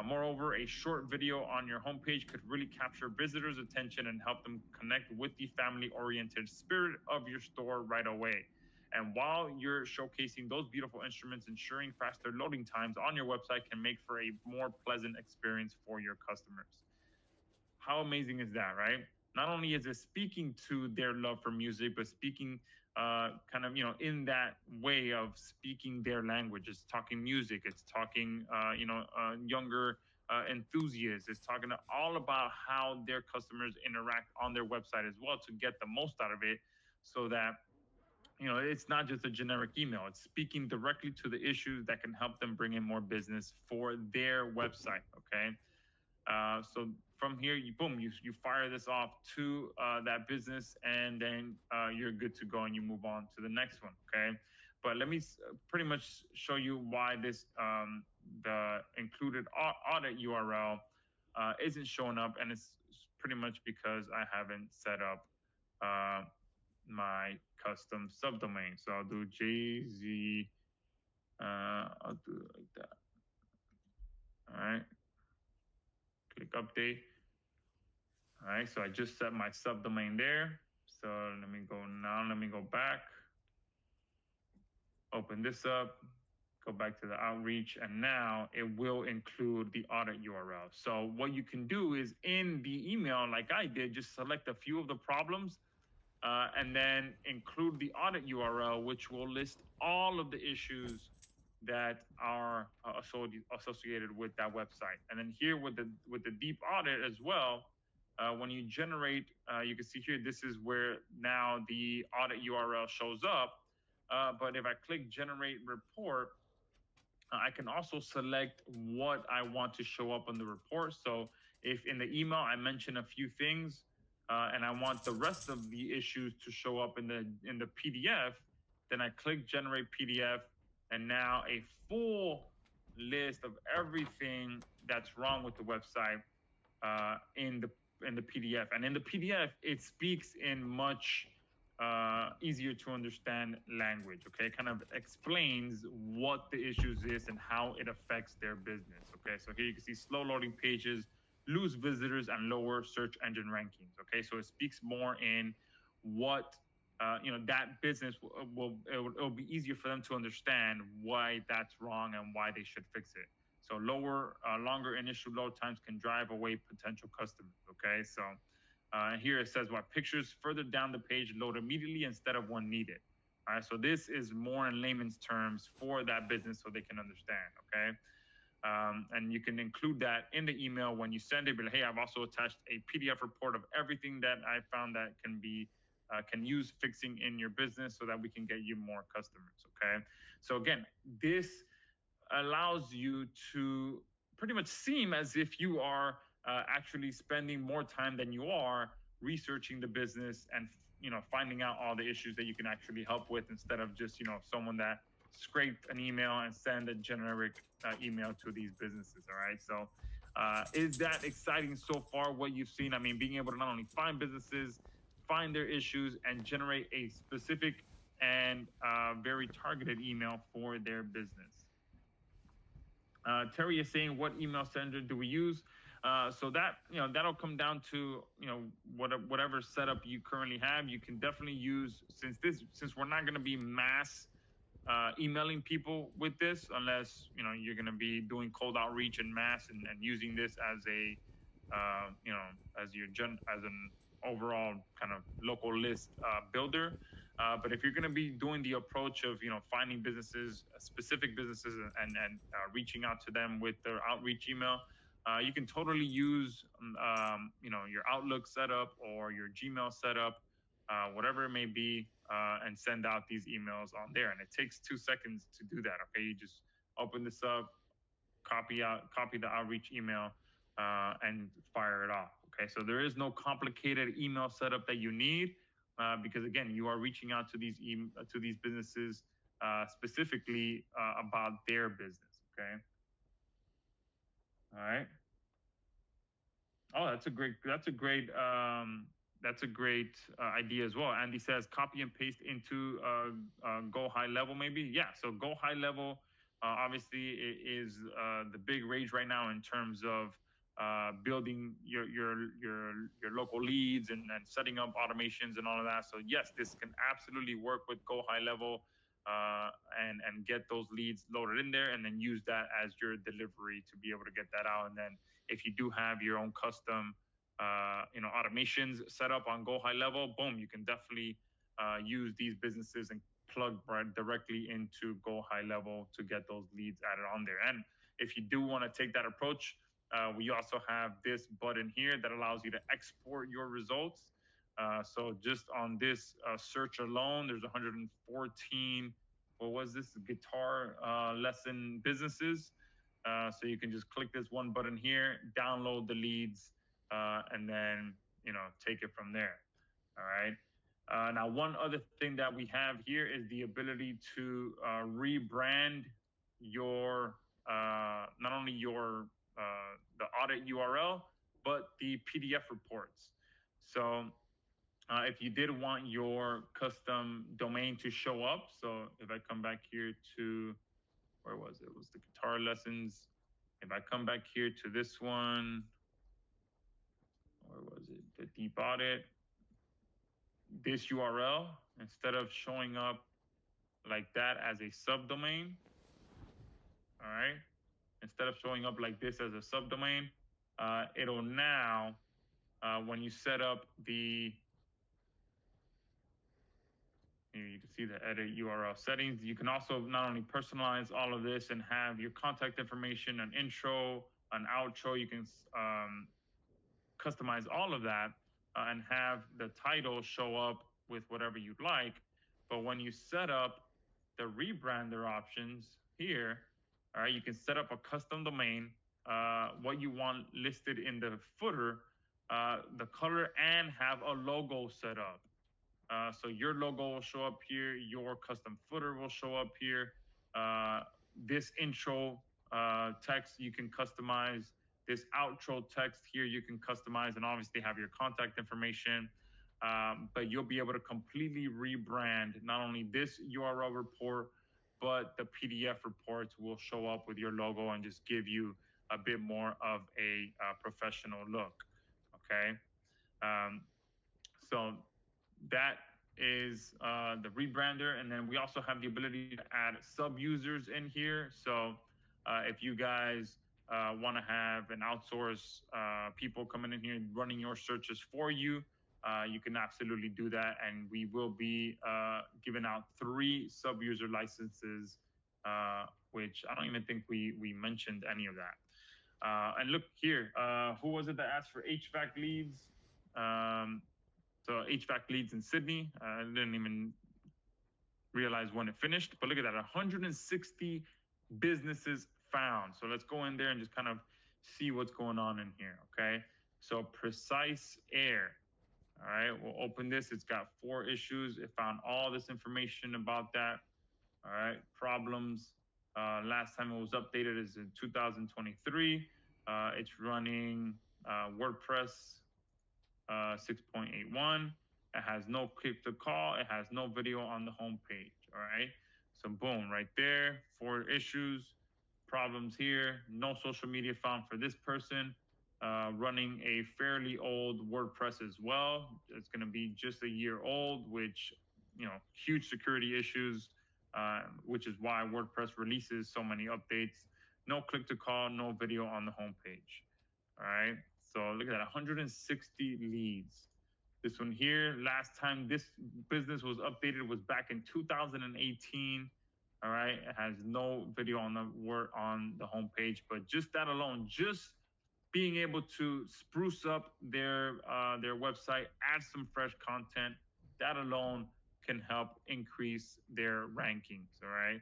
Moreover, a short video on your homepage could really capture visitors' attention and help them connect with the family-oriented spirit of your store right away. And while you're showcasing those beautiful instruments, ensuring faster loading times on your website can make for a more pleasant experience for your customers. How amazing is that, right? Not only is it speaking to their love for music, but speaking kind of, in that way of speaking their language. It's talking music. It's talking, younger enthusiasts. It's talking all about how their customers interact on their website as well to get the most out of it so that, it's not just a generic email. It's speaking directly to the issues that can help them bring in more business for their website, okay? So from here, you fire this off to that business, and then you're good to go, and you move on to the next one. Okay, but let me pretty much show you why this the included audit URL isn't showing up, and it's pretty much because I haven't set up my custom subdomain. So I'll do JZ. I'll do it like that. All right. Click update. All right, so I just set my subdomain there. So let me go back, open this up, go back to the outreach, and now it will include the audit URL. So what you can do is in the email, like I did, just select a few of the problems and then include the audit URL, which will list all of the issues that are associated with that website. And then here with the deep audit as well, when you generate, you can see here, this is where now the audit URL shows up. But if I click generate report, I can also select what I want to show up on the report. So if in the email I mention a few things and I want the rest of the issues to show up in the PDF, then I click generate PDF, and now a full list of everything that's wrong with the website in the PDF. And in the PDF, it speaks in much easier to understand language. Okay, it kind of explains what the issues is and how it affects their business. Okay, so here you can see slow loading pages, lose visitors, and lower search engine rankings. Okay, so it speaks more in what that business it'll be easier for them to understand why that's wrong and why they should fix it. So longer initial load times can drive away potential customers. Okay, so here it says what pictures further down the page load immediately instead of when needed. All right, so this is more in layman's terms for that business so they can understand. Okay, and you can include that in the email when you send it. But hey, I've also attached a PDF report of everything that I found that can use fixing in your business so that we can get you more customers. Okay, so again, this allows you to pretty much seem as if you are actually spending more time than you are researching the business and finding out all the issues that you can actually help with, instead of just someone that scraped an email and send a generic email to these businesses. All right, so is that exciting so far, what you've seen? I mean, being able to not only find businesses, find their issues, and generate a specific and very targeted email for their business. Terry is saying, what email sender do we use? So that that'll come down to whatever setup you currently have. You can definitely use, since we're not going to be mass emailing people with this, unless you're going to be doing cold outreach in mass and using this as a as as an overall kind of local list builder. But if you're going to be doing the approach of finding businesses, specific businesses, and reaching out to them with their outreach email, you can totally use your Outlook setup or your Gmail setup, whatever it may be, and send out these emails on there. And it takes 2 seconds to do that. Okay, you just open this up, copy the outreach email, and fire it off. Okay, so there is no complicated email setup that you need, because again, you are reaching out to these businesses specifically about their business. Okay. All right. Oh, that's a great idea as well. Andy says copy and paste into Go High Level, maybe. Yeah. So Go High Level, obviously, is the big rage right now in terms of building your local leads and setting up automations and all of that. So yes, this can absolutely work with Go High Level, and get those leads loaded in there, and then use that as your delivery to be able to get that out. And then if you do have your own custom automations set up on Go High Level, boom, you can definitely use these businesses and plug right directly into Go High Level to get those leads added on there. And if you do want to take that approach, we also have this button here that allows you to export your results. So just on this search alone, there's 114, what was this, guitar lesson businesses. So you can just click this one button here, download the leads, and then take it from there. All right. Now, one other thing that we have here is the ability to rebrand your not only your the audit URL, but the PDF reports. So if you did want your custom domain to show up, so if I come back here to, where was it? It was the guitar lessons. If I come back here to this one, where was it? The deep audit. This URL, instead of showing up like that as a subdomain, all right, instead of showing up like this as a subdomain, it'll now, when you set up the, you can see the edit URL settings, you can also not only personalize all of this and have your contact information, an intro, an outro, you can customize all of that, and have the title show up with whatever you'd like. But when you set up the rebrander options here, all right, you can set up a custom domain, what you want listed in the footer, the color, and have a logo set up. So your logo will show up here, your custom footer will show up here. This intro text you can customize. This outro text here you can customize, and obviously have your contact information. But you'll be able to completely rebrand not only this URL report, but the PDF reports will show up with your logo and just give you a bit more of a professional look. Okay. So that is the rebrander. And then we also have the ability to add sub users in here. So if you guys want to have an outsource people coming in here running your searches for you, you can absolutely do that. And we will be giving out 3 sub user licenses, which I don't even think we mentioned any of that. And look here, who was it that asked for HVAC leads? So HVAC leads in Sydney. I didn't even realize when it finished, but look at that, 160 businesses found. So let's go in there and just kind of see what's going on in here, okay? So Precise Air, all right, we'll open this. It's got 4 issues. It found all this information about that, all right? Problems, last time it was updated is in 2023. It's running WordPress 6.81. It has no click to call. It has no video on the home page. All right. So boom, right there, 4 issues, problems here. No social media found for this person. Running a fairly old WordPress as well. It's going to be just a year old, which, huge security issues. which is why WordPress releases so many updates. No click to call, no video on the homepage. All right. So look at that, 160 leads. This one here, last time this business was updated was back in 2018. All right. It has no video on the homepage, but just that alone, just being able to spruce up their website, add some fresh content, that alone can help increase their rankings. All right.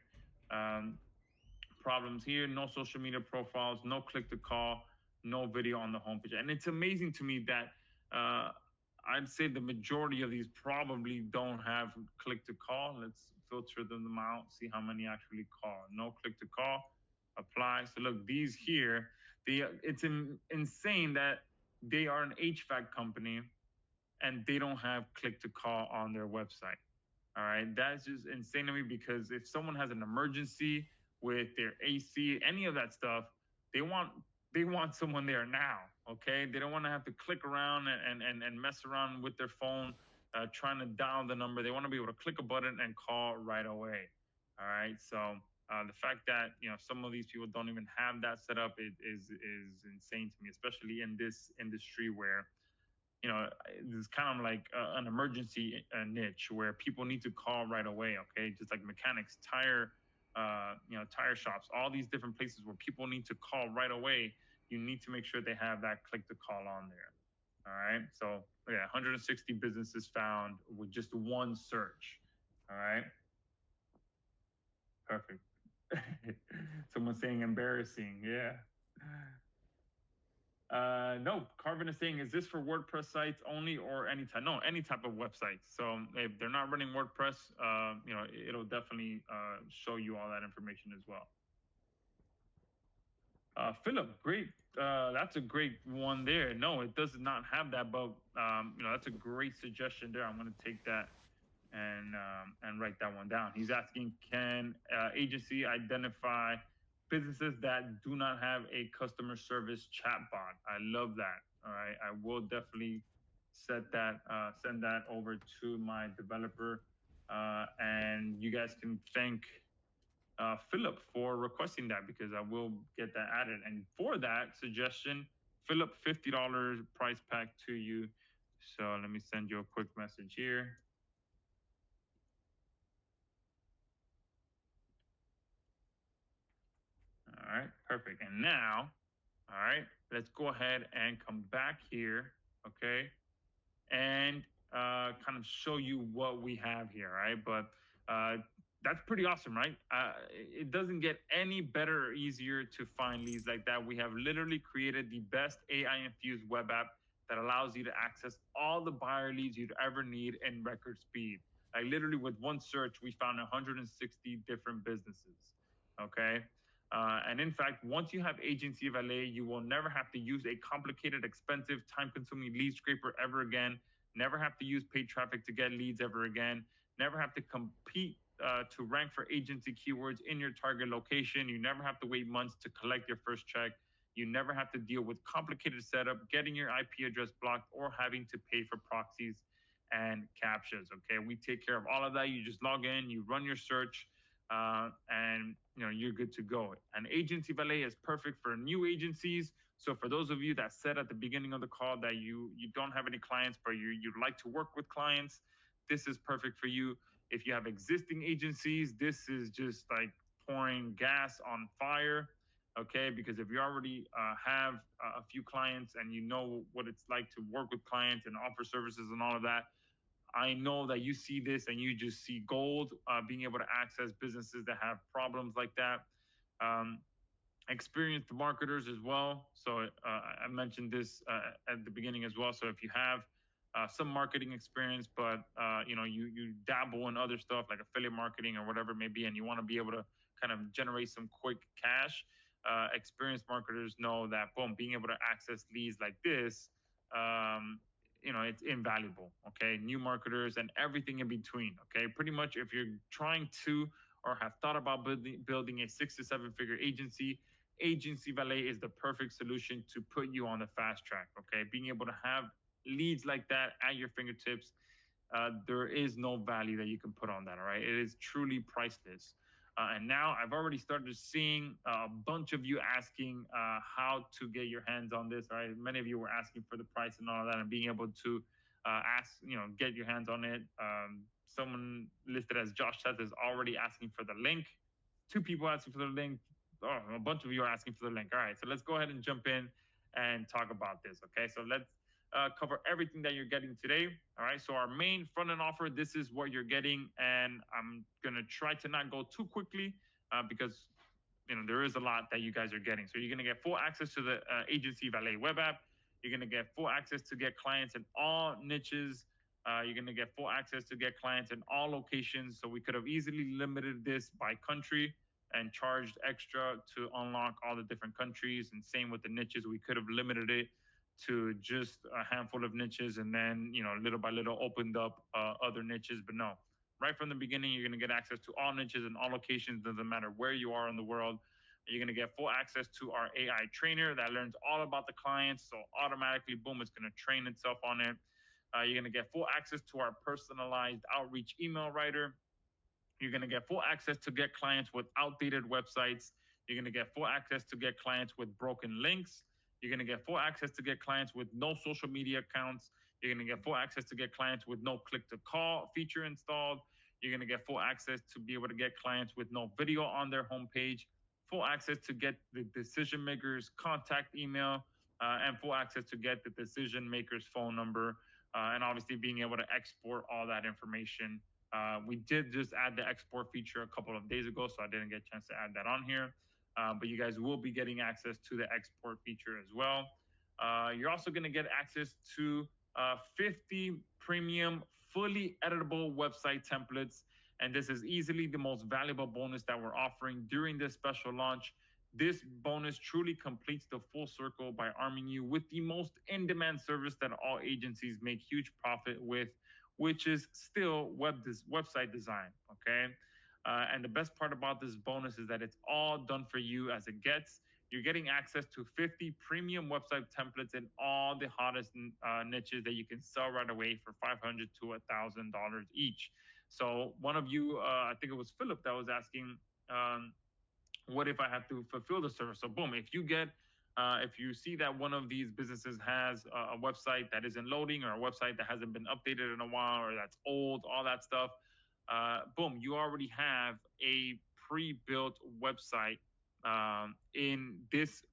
Problems here: no social media profiles, no click to call, no video on the homepage. And it's amazing to me that I'd say the majority of these probably don't have click to call. Let's filter them out, see how many actually call. No click to call, apply. So look, these here, it's insane that they are an HVAC company and they don't have click to call on their website. All right, that's just insane to me, because if someone has an emergency with their AC, any of that stuff, they want someone there now. Okay, they don't want to have to click around and mess around with their phone trying to dial the number. They want to be able to click a button and call right away. All right, so the fact that some of these people don't even have that set up is insane to me, especially in this industry where it's kind of like an emergency niche where people need to call right away. Okay, just like mechanics, tire shops, all these different places where people need to call right away. You need to make sure they have that click to call on there. All right, so yeah, 160 businesses found with just one search. All right, perfect. Someone's saying embarrassing. Yeah. No, Carvin is saying, is this for WordPress sites only or any type? No, any type of website. So if they're not running WordPress, it'll definitely show you all that information as well. Philip, great. That's a great one there. No, it does not have that, but that's a great suggestion there. I'm going to take that and write that one down. He's asking, can agency identify businesses that do not have a customer service chatbot? I love that. All right, I will definitely send that over to my developer, and you guys can thank Philip for requesting that, because I will get that added. And for that suggestion, Philip, $50 price pack to you. So let me send you a quick message here. All right, perfect. And now, all right, let's go ahead and come back here, okay, and kind of show you what we have here, right? But that's pretty awesome, right? It doesn't get any better or easier to find leads like that. We have literally created the best AI-infused web app that allows you to access all the buyer leads you'd ever need in record speed. Like literally with one search, we found 160 different businesses, okay? And in fact, once you have Agency Valet, you will never have to use a complicated, expensive, time-consuming lead scraper ever again. Never have to use paid traffic to get leads ever again. Never have to compete to rank for agency keywords in your target location. You never have to wait months to collect your first check. You never have to deal with complicated setup, getting your IP address blocked, or having to pay for proxies and captchas. Okay, we take care of all of that. You just log in, you run your search, and you're good to go. And Agency Valet is perfect for new agencies. So for those of you that said at the beginning of the call that you don't have any clients, but you'd like to work with clients, this is perfect for you. If you have existing agencies, this is just like pouring gas on fire, okay? Because if you already have a few clients and you know what it's like to work with clients and offer services and all of that, I know that you see this and you just see gold, being able to access businesses that have problems like that. Experienced marketers as well. So I mentioned this at the beginning as well. So if you have some marketing experience, but you dabble in other stuff like affiliate marketing or whatever it may be, and you want to be able to kind of generate some quick cash, experienced marketers know that, boom, being able to access leads like this, it's invaluable. Okay, new marketers and everything in between. Okay, pretty much if you're trying to or have thought about building a 6 to 7 figure agency, Agency Valet is the perfect solution to put you on the fast track. Okay, being able to have leads like that at your fingertips there is no value that you can put on that. All right, it is truly priceless. And now I've already started seeing a bunch of you asking how to get your hands on this. Right, many of you were asking for the price and all that, and being able to get your hands on it. Someone listed as Josh Seth is already asking for the link. 2 people asking for the link. Oh, a bunch of you are asking for the link. All right, so let's go ahead and jump in and talk about this. Okay, so let's cover everything that you're getting today. All right, so our main front end offer, this is what you're getting, and I'm gonna try to not go too quickly because there is a lot that you guys are getting. So you're gonna get full access to the AIgency Valet web app. You're gonna get full access to get clients in all niches. You're gonna get full access to get clients in all locations. So we could have easily limited this by country and charged extra to unlock all the different countries. And same with the niches, we could have limited it to just a handful of niches, and then little by little opened up other niches. But no, right from the beginning, you're going to get access to all niches and all locations. Doesn't matter where you are in the world. You're going to get full access to our AI trainer that learns all about the clients. So automatically, boom, it's going to train itself on it. You're going to get full access to our personalized outreach email writer. You're going to get full access to get clients with outdated websites. You're going to get full access to get clients with broken links. You're going to get full access to get clients with no social media accounts. You're going to get full access to get clients with no click-to-call feature installed. You're going to get full access to be able to get clients with no video on their homepage, full access to get the decision maker's contact email, and full access to get the decision maker's phone number, and obviously being able to export all that information. We did just add the export feature a couple of days ago, so I didn't get a chance to add that on here. But you guys will be getting access to the export feature as well. You're also going to get access to 50 premium, fully editable website templates. And this is easily the most valuable bonus that we're offering during this special launch. This bonus truly completes the full circle by arming you with the most in-demand service that all agencies make huge profit with, which is still website design, okay? And the best part about this bonus is that it's all done for you as it gets. You're getting access to 50 premium website templates in all the hottest niches that you can sell right away for $500 to $1,000 each. So one of you, I think it was Philip, that was asking, what if I have to fulfill the service? So boom, if you see that one of these businesses has a website that isn't loading, or a website that hasn't been updated in a while, or that's old, all that stuff, boom, you already have a pre-built website in this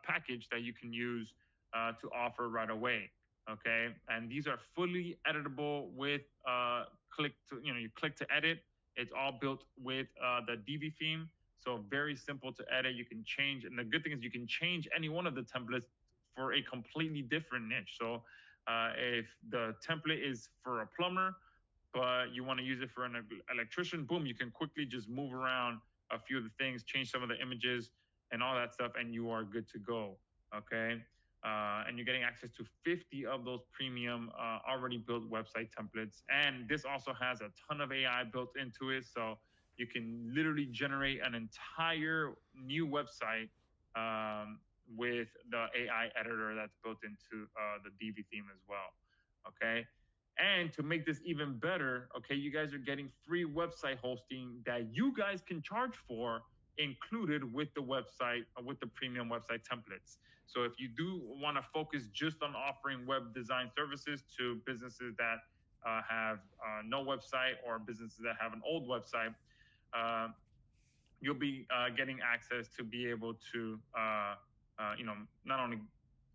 package that you can use to offer right away. Okay, and these are fully editable with you click to edit. It's all built with the DV theme, so very simple to edit. You can change, and the good thing is you can change any one of the templates for a completely different niche. So if the template is for a plumber, but you want to use it for an electrician, boom, you can quickly just move around a few of the things, change some of the images and all that stuff, and you are good to go, okay? And you're getting access to 50 of those premium already built website templates. And this also has a ton of AI built into it, so you can literally generate an entire new website with the AI editor that's built into the DV theme as well, okay? And to make this even better, okay, you guys are getting free website hosting that you guys can charge for, included with the website, with the premium website templates. So if you do want to focus just on offering web design services to businesses that have no website, or businesses that have an old website, you'll be getting access to be able to, not only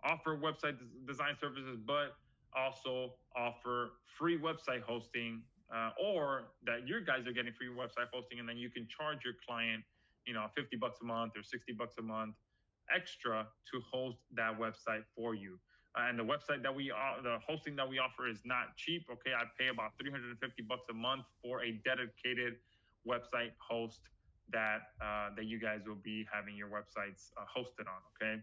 offer website design services, but also offer free website hosting, or that your guys are getting free website hosting, and then you can charge your client, $50 a month or $60 a month extra to host that website for you. And the website that the hosting that we offer is not cheap. Okay, I pay about $350 a month for a dedicated website host that you guys will be having your websites hosted on. Okay.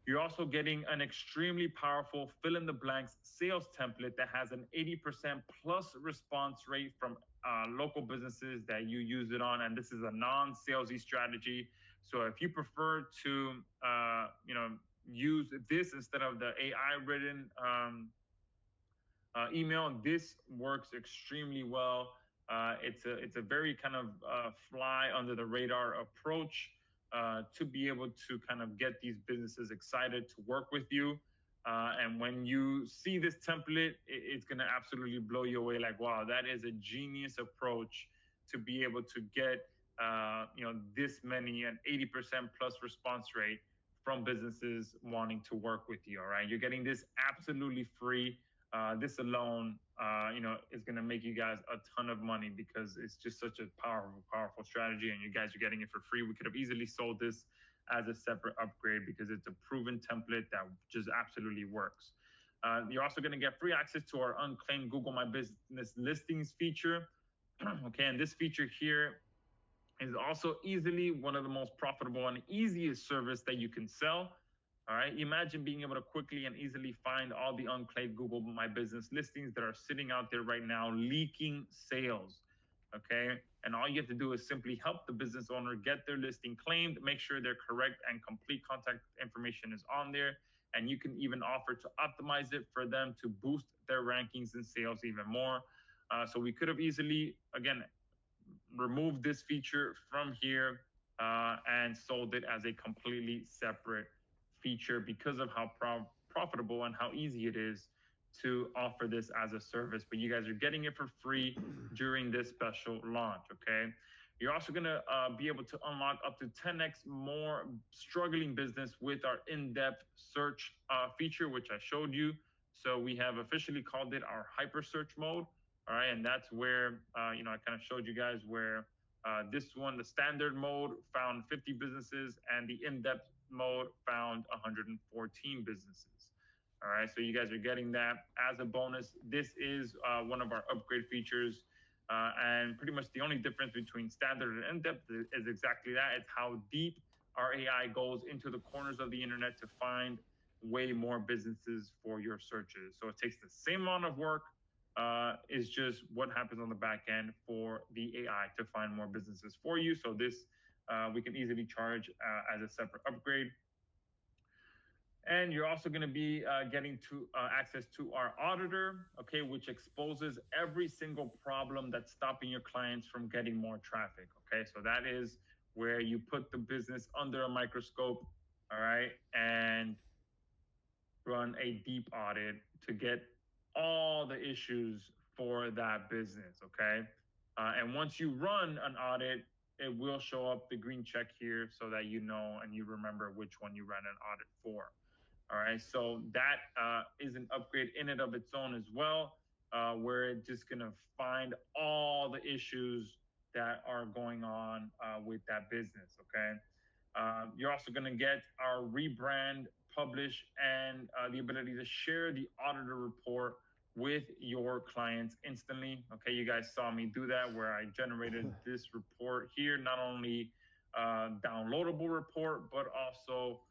You're also getting an extremely powerful fill-in-the-blanks sales template that has an 80% plus response rate from local businesses that you use it on. And this is a non-salesy strategy. So if you prefer to, use this instead of the AI-written email. This works extremely well. It's a very kind of fly under the radar approach to be able to kind of get these businesses excited to work with you. And when you see this template, it's going to absolutely blow you away. Like, wow, that is a genius approach to be able to get this many, an 80% plus response rate from businesses wanting to work with you. All right, you're getting this absolutely free. This alone, is going to make you guys a ton of money because it's just such a powerful strategy, and you guys are getting it for free. We could have easily sold this as a separate upgrade because it's a proven template that just absolutely works. You're also going to get free access to our unclaimed Google My Business listings feature. Okay, and this feature here is also easily one of the most profitable and easiest service that you can sell. All right, imagine being able to quickly and easily find all the unclaimed Google My Business listings that are sitting out there right now, leaking sales. Okay, and all you have to do is simply help the business owner get their listing claimed, make sure their correct and complete contact information is on there, and you can even offer to optimize it for them to boost their rankings and sales even more. So we could have easily, again, removed this feature from here and sold it as a completely separate feature because of how profitable and how easy it is to offer this as a service. But you guys are getting it for free during this special launch. Okay, you're also going to be able to unlock up to 10x more struggling business with our in-depth search feature, which I showed you. So we have officially called it our hyper search mode. All right, and that's where I kind of showed you guys where this one, the standard mode, found 50 businesses, and the in-depth mode found 114 businesses. All right, so you guys are getting that as a bonus. This is one of our upgrade features, and pretty much the only difference between standard and in-depth is exactly that. It's how deep our AI goes into the corners of the internet to find way more businesses for your searches. So it takes the same amount of work. Is just what happens on the back end for the AI to find more businesses for you. So this we can easily charge as a separate upgrade. And you're also going to be getting to access to our auditor, okay, which exposes every single problem that's stopping your clients from getting more traffic. Okay, so that is where you put the business under a microscope, all right, and run a deep audit to get all the issues for that business. Okay, and once you run an audit, it will show up the green check here so that you know and you remember which one you ran an audit for. All right, so that is an upgrade in and of its own as well, where it's just gonna find all the issues that are going on with that business. Okay, you're also gonna get our rebrand, publish, and the ability to share the auditor report with your clients instantly. Okay, you guys saw me do that where I generated this report here, not only downloadable report, but also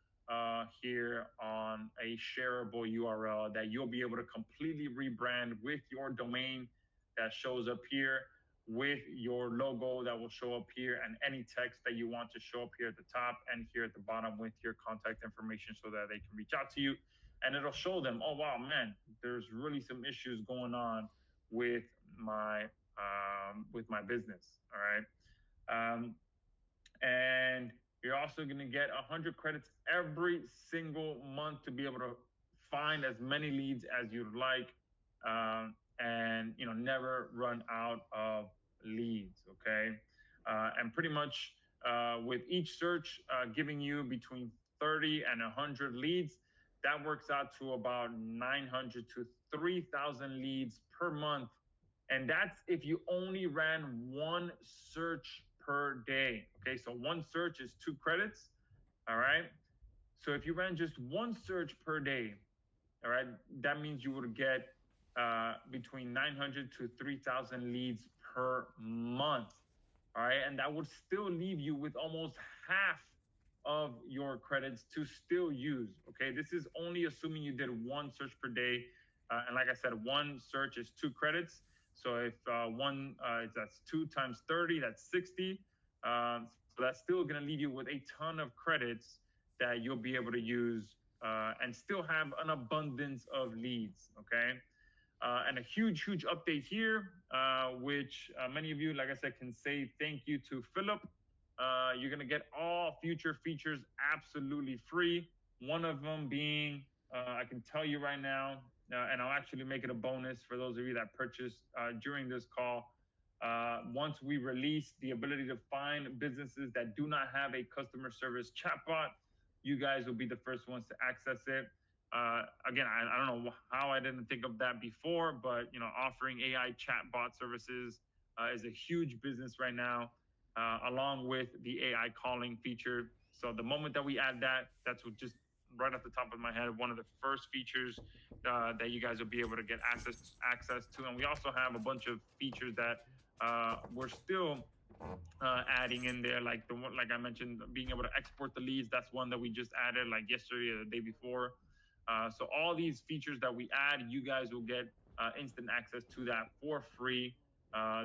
here on a shareable URL that you'll be able to completely rebrand with your domain that shows up here, with your logo that will show up here, and any text that you want to show up here at the top and here at the bottom with your contact information so that they can reach out to you. And it'll show them, oh, wow, man, there's really some issues going on with my business. All right. And you're also going to get 100 credits every single month to be able to find as many leads as you'd like, and never run out of leads. Okay, and pretty much with each search giving you between 30 and 100 leads, that works out to about 900 to 3,000 leads per month. And that's if you only ran one search per day. Okay, so one search is 2 credits. All right, so if you ran just one search per day, all right, that means you would get between 900 to 3,000 leads per month. All right, and that would still leave you with almost half of your credits to still use. Okay, this is only assuming you did one search per day, and like I said, one search is 2 credits. So if that's 2 times 30, that's 60. So that's still going to leave you with a ton of credits that you'll be able to use and still have an abundance of leads. Okay. And a huge update here, which many of you, like I said, can say thank you to Philip. You're going to get all future features absolutely free. One of them being, I can tell you right now, and I'll actually make it a bonus for those of you that purchased during this call. Once we release the ability to find businesses that do not have a customer service chatbot, you guys will be the first ones to access it. Again, I don't know how I didn't think of that before, but offering AI chatbot services is a huge business right now, along with the AI calling feature. So the moment that we add that, that's what just right off the top of my head, one of the first features that you guys will be able to get access to. And we also have a bunch of features that we're still adding in there, like the one, like I mentioned, being able to export the leads. That's one that we just added like yesterday or the day before. So all these features that we add, you guys will get instant access to that for free.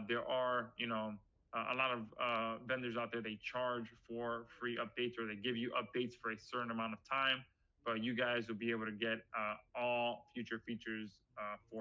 There are, a lot of vendors out there, they charge for free updates, or they give you updates for a certain amount of time. But you guys will be able to get all future features for